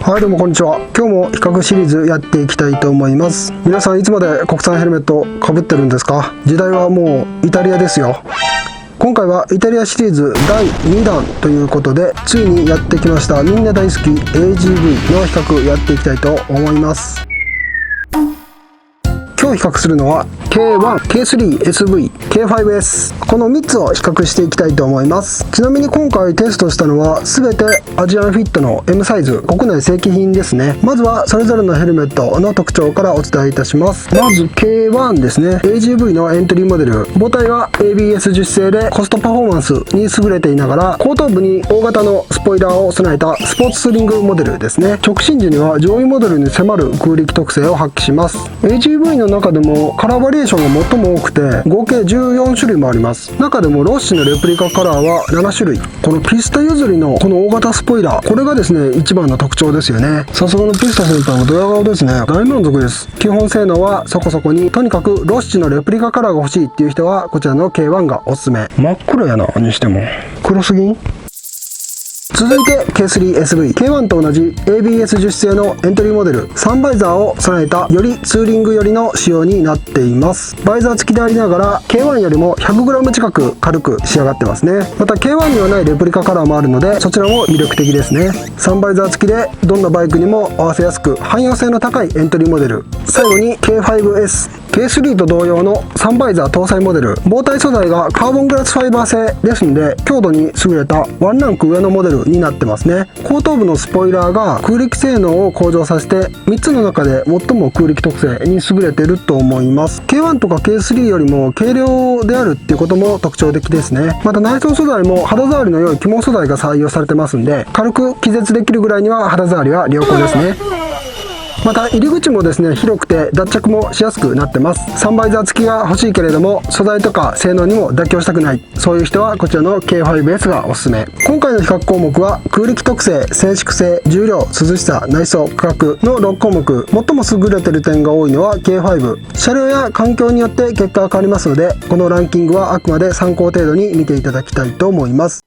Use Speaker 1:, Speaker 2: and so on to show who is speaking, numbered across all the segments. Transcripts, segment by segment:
Speaker 1: はい、どうもこんにちは。今日も比較シリーズやっていきたいと思います。皆さんいつまで国産ヘルメットかぶってるんですか？時代はもうイタリアですよ。今回はイタリアシリーズ第2弾ということで、ついにやってきましたみんな大好き AGV の比較やっていきたいと思います。今日比較するのは K1、K3、SV、K5S この3つを比較していきたいと思います。ちなみに今回テストしたのは全てアジアンフィットの M サイズ、国内正規品ですね。まずはそれぞれのヘルメットの特徴からお伝えいたします。まず K1 ですね。 AGV のエントリーモデル、母体は ABS 樹脂製でコストパフォーマンスに優れていながら、後頭部に大型のスポイラーを備えたスポーツスリングモデルですね。直進時には上位モデルに迫る空力特性を発揮します。 AGV の中でもカラーバリエーションが最も多くて合計14種類もあります。中でもロッシのレプリカカラーは7種類。このピスタ譲りのこの大型スポイラー、これがですね一番の特徴ですよね。さすがのピスタ先輩もドヤ顔ですね。大満足です。基本性能はそこそこに、とにかくロッシのレプリカカラーが欲しいっていう人はこちらの K1 がおすすめ。真っ黒やなにしても黒すぎん。続いて K3SV、K1 と同じ ABS 樹脂製のエントリーモデル、サンバイザーを備えたよりツーリング寄りの仕様になっています。バイザー付きでありながら K1 よりも 100g 近く軽く仕上がってますね。また K1 にはないレプリカカラーもあるので、そちらも魅力的ですね。サンバイザー付きでどんなバイクにも合わせやすく汎用性の高いエントリーモデル。最後に K5S、K3 と同様のサンバイザー搭載モデル、防体素材がカーボングラスファイバー製ですので強度に優れたワンランク上のモデルになってますね。後頭部のスポイラーが空力性能を向上させて3つの中で最も空力特性に優れていると思います。 K1 とか K3 よりも軽量であるっていうことも特徴的ですね。また内装素材も肌触りの良い起毛素材が採用されてますんで、軽く気絶できるぐらいには肌触りは良好ですね。また入り口もですね広くて脱着もしやすくなってます。サンバイザー付きが欲しいけれども素材とか性能にも妥協したくない、そういう人はこちらの K5S がおすすめ。今回の比較項目は空力特性、静粛性、重量、涼しさ、内装、価格の6項目。最も優れている点が多いのは K5。車両や環境によって結果が変わりますので、このランキングはあくまで参考程度に見ていただきたいと思います。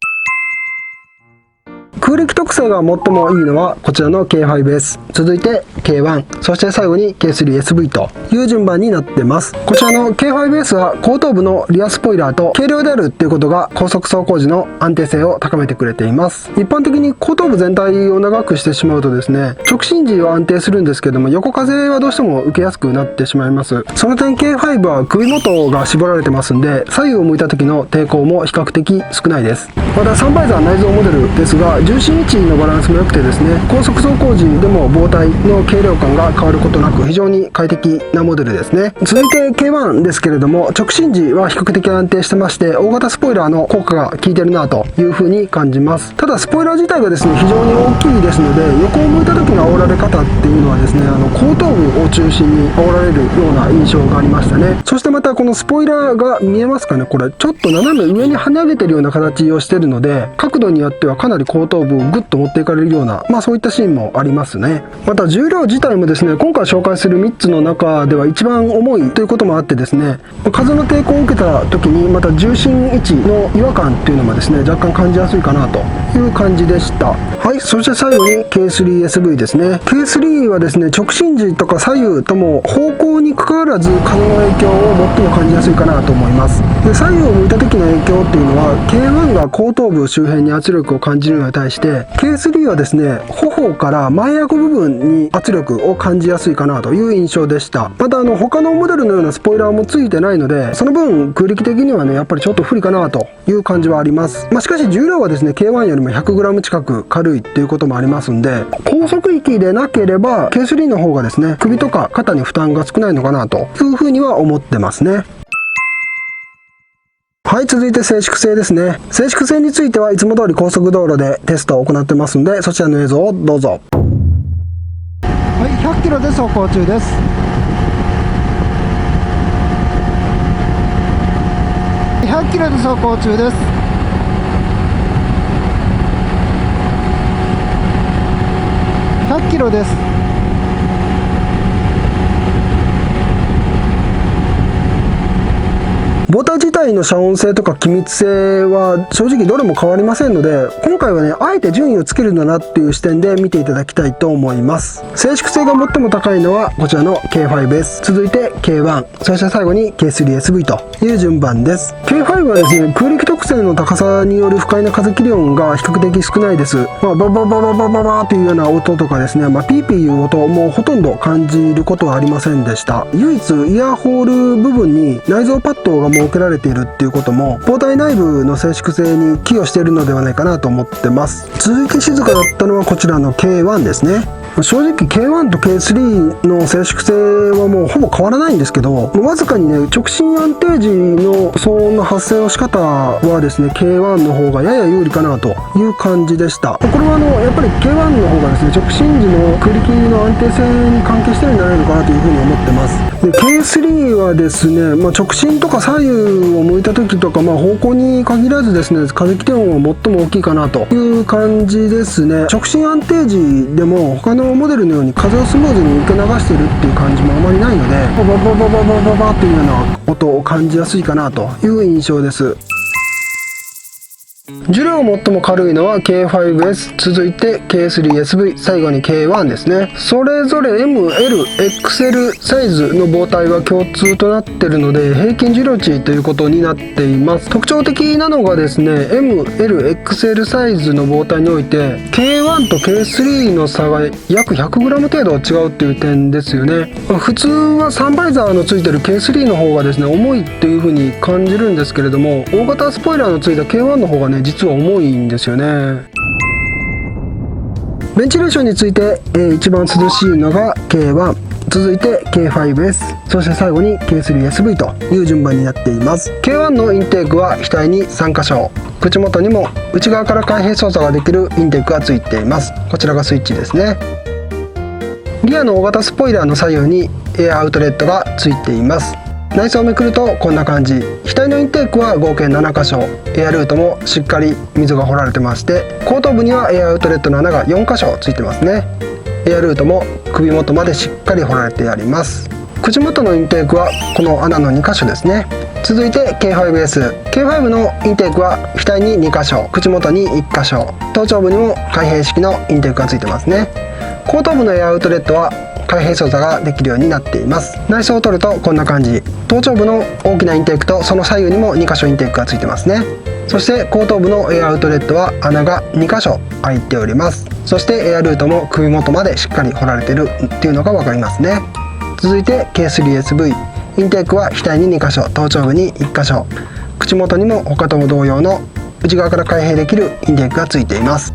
Speaker 1: 空力特性が最もいいのはこちらの K5S、 続いて K1、 そして最後に K3SV という順番になってます。こちらの K5S は後頭部のリアスポイラーと軽量であるっていうことが高速走行時の安定性を高めてくれています。一般的に後頭部全体を長くしてしまうとですね、直進時は安定するんですけども、横風はどうしても受けやすくなってしまいます。その点 K5 は首元が絞られてますんで、左右を向いた時の抵抗も比較的少ないです。またサンバイザー内蔵モデルですが、重心位置のバランスも良くてですね、高速走行時でも防体の軽量感が変わることなく非常に快適なモデルですね。続いて K1 ですけれども、直進時は比較的安定してまして、大型スポイラーの効果が効いてるなという風に感じます。ただスポイラー自体がですね非常に大きいですので、横を向いた時の煽られ方っていうのはですね、後頭部を中心に煽られるような印象がありましたね。そしてまたこのスポイラーが見えますかね、これちょっと斜め上に跳ね上げてるような形をしてるので、角度によってはかなり後頭部をグッと持っていかれるような、そういったシーンもありますね。また重量自体もですね、今回紹介する3つの中では一番重いということもあってですね、風の抵抗を受けた時にまた重心位置の違和感っていうのもですね若干感じやすいかなという感じでした。はい、そして最後に K3SV ですね。 K3 はですね直進時とか左右とも方向に関わらず風の影響を最も感じやすいかなと思います。で左右を向いた時の影響っていうのは K1 が後頭部周辺に圧力を感じるのに対して K3 はですね頬から前顎部分に圧力を感じやすいかなという印象でした。また他のモデルのようなスポイラーもついてないので、その分空力的にはねやっぱりちょっと不利かなという感じはあります。しかし重量はですね K1 よりも 100g 近く軽いっていうこともありますんで、高速域でなければ K3 の方がですね首とか肩に負担が少ないのかなというふうには思ってますね。はい、続いて静粛性ですね。静粛性についてはいつも通り高速道路でテストを行ってますんで、そちらの映像をどうぞ。はい、100キロで走行中です。100キロで走行中です。100キロです。母体自体の遮音性とか気密性は正直どれも変わりませんので、今回はねあえて順位をつけるんだなっていう視点で見ていただきたいと思います。静粛性が最も高いのはこちらの K5S、 続いて K1、 そして最後に K3SV という順番です。 K5 はですね、空力特性の高さによる不快な風切り音が比較的少ないです。ババババババババというような音とかですね、ピーピーいう音もほとんど感じることはありませんでした。唯一イヤーホール部分に内蔵パッドが設けられているっていうことも包帯内部の静粛性に寄与しているのではないかなと思ってます。続いて静かだったのはこちらの K1 ですね。正直 K1 と K3 の静粛性はもうほぼ変わらないんですけど、わずかにね直進安定時の騒音の発生の仕方はですね K1 の方がやや有利かなという感じでした。これはやっぱり K1 の方がですね直進時の空力の安定性に関係してるんじゃないのかなというふうに思ってます。で K3 はですね、直進とか左右を向いた時とか、方向に限らずですね風切り音は最も大きいかなという感じですね。直進安定時でも他のモデルのように風をスムーズに受け流しているっていう感じもあまりないので、ババババババババというような音を感じやすいかなという印象です。重量が最も軽いのは K5S、 続いて K3SV、 最後に K1 ですね。それぞれ M、L、XL サイズの膨体は共通となっているので平均重量値ということになっています。特徴的なのがですね M、L、XL サイズの膨体において K1 と K3 の差が約 100g 程度違うっていう点ですよね。普通はサンバイザーのついてる K3 の方がですね重いっていう風に感じるんですけれども、大型スポイラーのついた K1 の方がね実は重いんですよね。ベンチレーションについて、一番涼しいのが K1、 続いて K5S、 そして最後に K3SV という順番になっています。 K1 のインテークは額に3箇所、口元にも内側から開閉操作ができるインテークがついています。こちらがスイッチですね。リアの大型スポイラーの左右にエアアウトレットがついています。内装をめくるとこんな感じ。額のインテークは合計7箇所、エアルートもしっかり溝が掘られてまして、後頭部にはエアアウトレットの穴が4箇所ついてますね。エアルートも首元までしっかり掘られてあります。口元のインテークはこの穴の2箇所ですね。続いて K5S、K5 のインテークは額に2箇所、口元に1箇所、頭頂部にも開閉式のインテークがついてますね。後頭部のエアアウトレットは開閉操作ができるようになっています。内装を取るとこんな感じ。頭頂部の大きなインテークとその左右にも2箇所インテークがついてますね。そして後頭部のエアアウトレットは穴が2箇所開いております。そしてエアルートも首元までしっかり掘られているっていうのが分かりますね。続いて K3SV、 インテークは額に2箇所、頭頂部に1箇所、口元にも他とも同様の内側から開閉できるインテークがついています。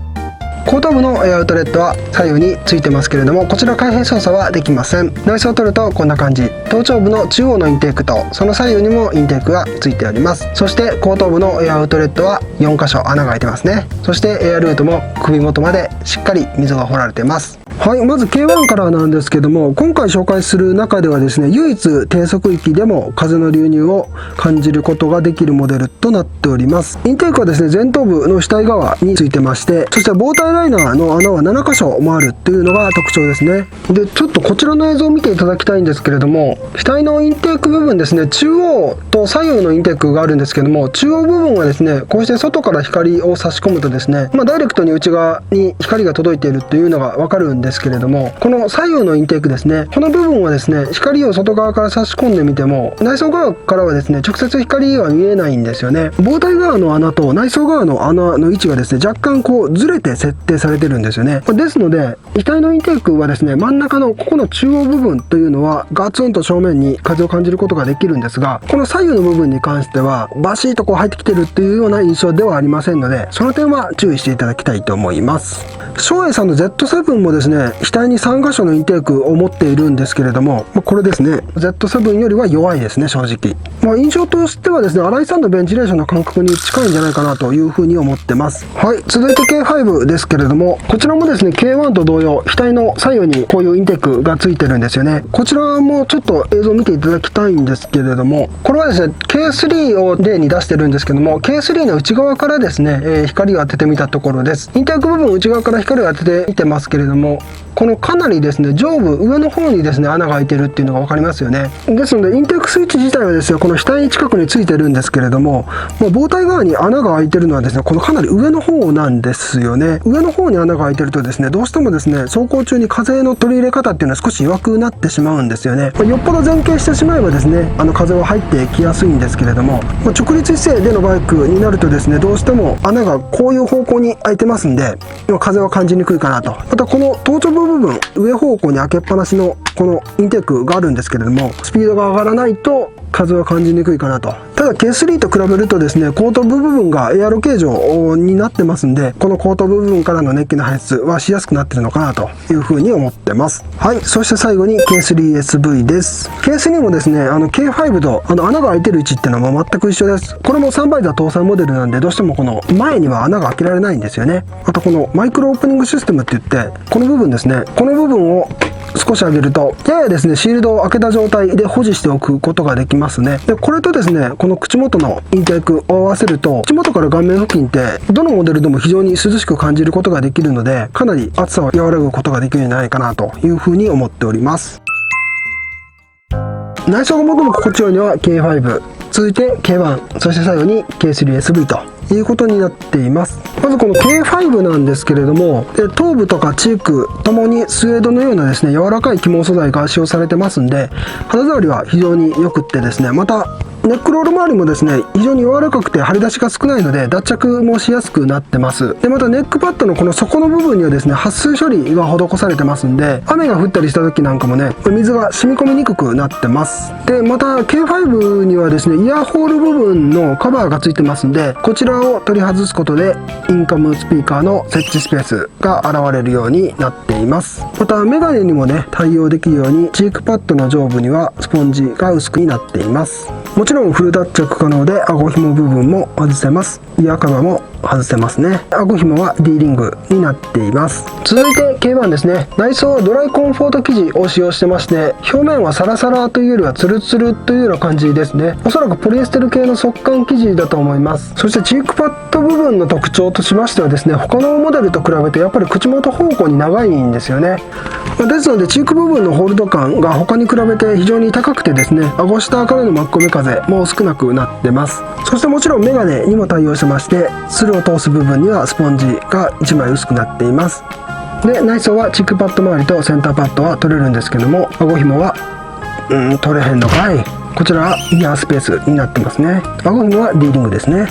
Speaker 1: 後頭部のエアアウトレットは左右についてますけれども、こちら開閉操作はできません。内装を取るとこんな感じ。頭頂部の中央のインテークとその左右にもインテークがついております。そして後頭部のエアアウトレットは4箇所穴が開いてますね。そしてエアルートも首元までしっかり溝が掘られてます。はい、まず K1 からなんですけども、今回紹介する中ではですね唯一低速域でも風の流入を感じることができるモデルとなっております。インテークはですね前頭部の下側についてまして、そして膨体ライナーの穴は7箇所もあるっていうのが特徴ですね。でちょっとこちらの映像を見ていただきたいんですけれども、額のインテーク部分ですね、中央と左右のインテークがあるんですけども、中央部分はですねこうして外から光を差し込むとですね、ダイレクトに内側に光が届いているっていうのがわかるんですけれども、この左右のインテークですね、この部分はですね光を外側から差し込んでみても内装側からはですね直接光は見えないんですよね。膨体側の穴と内装側の穴の位置がですね若干こうずれて設定されてるんですよね。ですので額のインテークはですね真ん中のここの中央部分というのはガツンと正面に風を感じることができるんですが、この左右の部分に関してはバシッとこう入ってきてるっていうような印象ではありませんので、その点は注意していただきたいと思います。照英さんの Z7 もですね額に3箇所のインテークを持っているんですけれども、これですね Z7 よりは弱いですね正直。印象としてはですね新井さんのベンチレーションの感覚に近いんじゃないかなというふうに思ってます。はい、続いて K5 ですけれども、こちらもですね K1 と同様、額の左右にこういうインテークがついてるんですよね。こちらもちょっと映像を見ていただきたいんですけれども、これはですね K3 を例に出してるんですけども、 K3 の内側からですね、光を当ててみたところです。インテーク部分内側から光を当ててみてますけれども、このかなりですね上部上の方にですね穴が開いてるっていうのが分かりますよね。ですのでインテークスイッチ自体はですねこの額近くについてるんですけれども、もう胴体側に穴が開いてるのはですねこのかなり上の方なんですよね。上の方に穴が開いてるとですねどうしてもですね走行中に風の取り入れ方っていうのは少し弱くなってしまうんですよね。よっぽど前傾してしまえばですね風は入ってきやすいんですけれども、直立姿勢でのバイクになるとですねどうしても穴がこういう方向に開いてますんで風は感じにくいかなと。またこの頭頂部部分上方向に開けっぱなしのこのインテークがあるんですけれども、スピードが上がらないと風は感じにくいかなと。ただ K3 と比べるとですね後頭部部分がエアロ形状になってますんで、この後頭部部分からの熱気の排出はしやすくなってるのかなというふうに思ってます。はい、そして最後に K3SV です。 K3 もですねK5 と穴が開いてる位置っていうのは全く一緒です。これもサンバイザー搭載モデルなんでどうしてもこの前には穴が開けられないんですよね。あとこのマイクロオープニングシステムって言ってこの部分ですね、この部分を少し上げるとややですねシールドを開けた状態で保持しておくことができますね。でこれとですねこの口元のインテークを合わせると口元から顔面付近ってどのモデルでも非常に涼しく感じることができるので、かなり暑さを和らぐことができるんじゃないかなというふうに思っております。内装が最も心地よいのは K5、 続いて K1、 そして最後に K3SV ということになっています。まずこの K5 なんですけれども、頭部とかチークともにスウェードのようなですね柔らかい起毛素材が使用されてますんで、肌触りは非常に良くってですね、またネックロール周りもですね非常に柔らかくて張り出しが少ないので脱着もしやすくなってます。でまたネックパッドのこの底の部分にはですね撥水処理が施されてますんで、雨が降ったりした時なんかもね水が染み込みにくくなってます。でまた K5 にはですねイヤーホール部分のカバーがついてますんで、こちらを取り外すことでインカムスピーカーの設置スペースが現れるようになっています。またメガネにもね対応できるようにチークパッドの上部にはスポンジが薄くなっています。もちろんフル脱着可能で顎紐部分も外せます。イヤーカバーも外せますね。顎紐は D リングになっています。続いて K1 ですね。内装はドライコンフォート生地を使用してまして、表面はサラサラというよりはツルツルというような感じですね。おそらくポリエステル系の速乾生地だと思います。そしてチークパッド部分の特徴としましてはですね、他のモデルと比べてやっぱり口元方向に長いんですよね。ですのでチーク部分のホールド感が他に比べて非常に高くてですね、顎下からの巻き込み風も少なくなってます。そしてもちろんメガネにも対応してまして、スルを通す部分にはスポンジが1枚薄くなっています。で内装はチークパッド周りとセンターパッドは取れるんですけども、顎紐は取れへんのかい。こちらはイヤースペースになってますね。顎紐は D リングですね。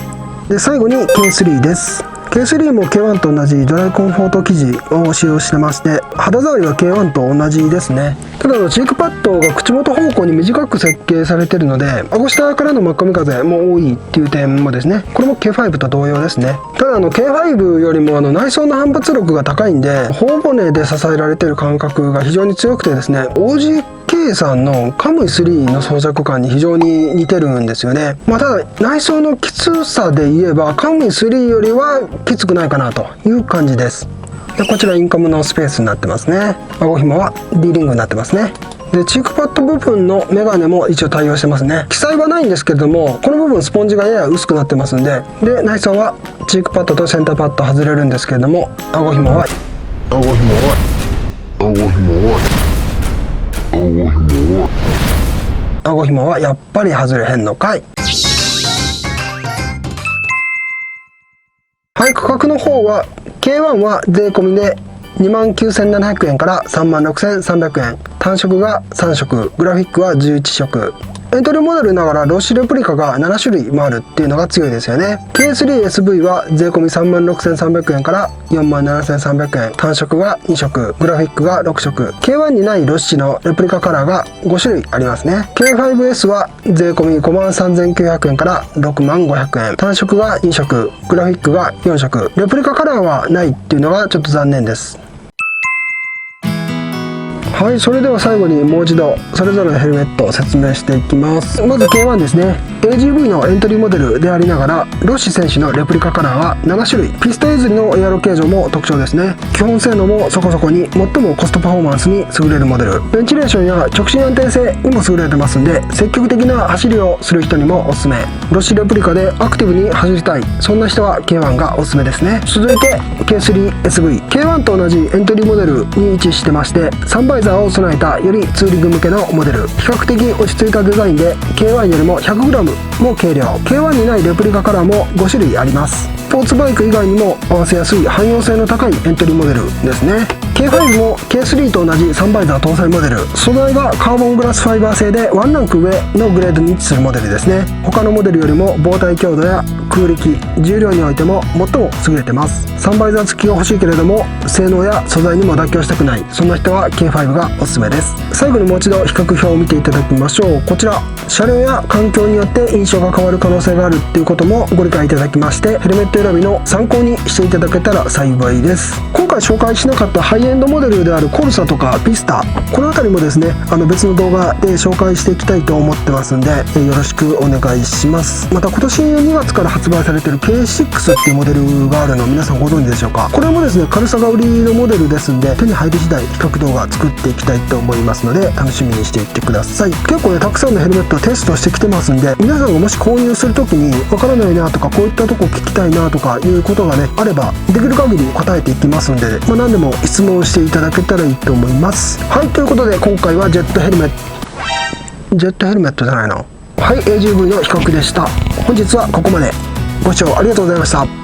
Speaker 1: で最後に K3 です。K3 も K1 と同じドライコンフォート生地を使用してまして、肌触りは K1 と同じですね。ただチークパッドが口元方向に短く設計されているので、顎下からの巻き込み風も多いっていう点もですね、これも K5 と同様ですね。ただK5 よりも内装の反発力が高いんで、頬骨で支えられている感覚が非常に強くてですね、OGK さんのカムイ3の装着感に非常に似てるんですよね。ただ内装のきつさで言えばカムイ3よりはきつくないかなという感じです。でこちらインカムのスペースになってますね。顎紐は D リングになってますね。でチークパッド部分のメガネも一応対応してますね。記載はないんですけれども、この部分スポンジがやや薄くなってますんで、内装はチークパッドとセンターパッド外れるんですけれども、顎紐はやっぱり外れへんのかい。はい、価格の方は K1 は税込みで29,700円から36,300円、単色が3色、グラフィックは11色。エントリーモデルながらロッシュレプリカが7種類もあるっていうのが強いですよね。K3SV は税込み36,300円から47,300円、単色が2色、グラフィックが6色。K1 にないロッシュのレプリカカラーが5種類ありますね。K5S は税込み53,900円から60,500円、単色が2色、グラフィックが4色。レプリカカラーはないっていうのがちょっと残念です。はい、それでは最後にもう一度それぞれのヘルメットを説明していきます。まず K1 ですね。 AGV のエントリーモデルでありながらロッシ選手のレプリカカラーは7種類、ピスト譲りのエアロ形状も特徴ですね。基本性能もそこそこに、最もコストパフォーマンスに優れるモデル、ベンチレーションや直進安定性にも優れてますんで、積極的な走りをする人にもおすすめ。ロッシレプリカでアクティブに走りたい、そんな人は K1 がおすすめですね。続いて K3SV、 K1 と同じエントリーモデルに位置してまして、サンバイザーを備えたよりツーリング向けのモデル、比較的落ち着いたデザインで K1 よりも 100g も軽量、 K1 にないレプリカカラーも5種類あります。スポーツバイク以外にも合わせやすい汎用性の高いエントリーモデルですね。 K5 も K3 と同じサンバイザー搭載モデル、素材がカーボングラスファイバー製でワンランク上のグレードに位置するモデルですね。他のモデルよりも防体強度や空力、重量においても最も優れてます。サンバイザー付きが欲しいけれども性能や素材にも妥協したくない、そんな人は K5 がおすすめです。最後にもう一度比較表を見ていただきましょう。こちら車両や環境によって印象が変わる可能性があるっていうこともご理解いただきまして、ヘルメット選びの参考にしていただけたら幸いです。今回紹介しなかったハイエンドモデルであるコルサとかピスタ、この辺りもですね別の動画で紹介していきたいと思ってますんで、よろしくお願いします。また今年2月から発売されている K6 っていうモデルがあるのを皆さんご存知でしょうか。これもですね軽さが売りのモデルですんで、手に入り次第比較動画作っていきたいと思いますので楽しみにしていってください。結構ねたくさんのヘルメットをテストしてきてますんで、皆さんがもし購入する時にわからないなとか、こういったとこ聞きたいなとかいうことがねあれば、できる限り答えていきますんで、何でも質問していただけたらいいと思います。はい、ということで今回はジェットヘルメットじゃないな、はい、AGV の比較でした。本日はここまで。ご視聴ありがとうございました。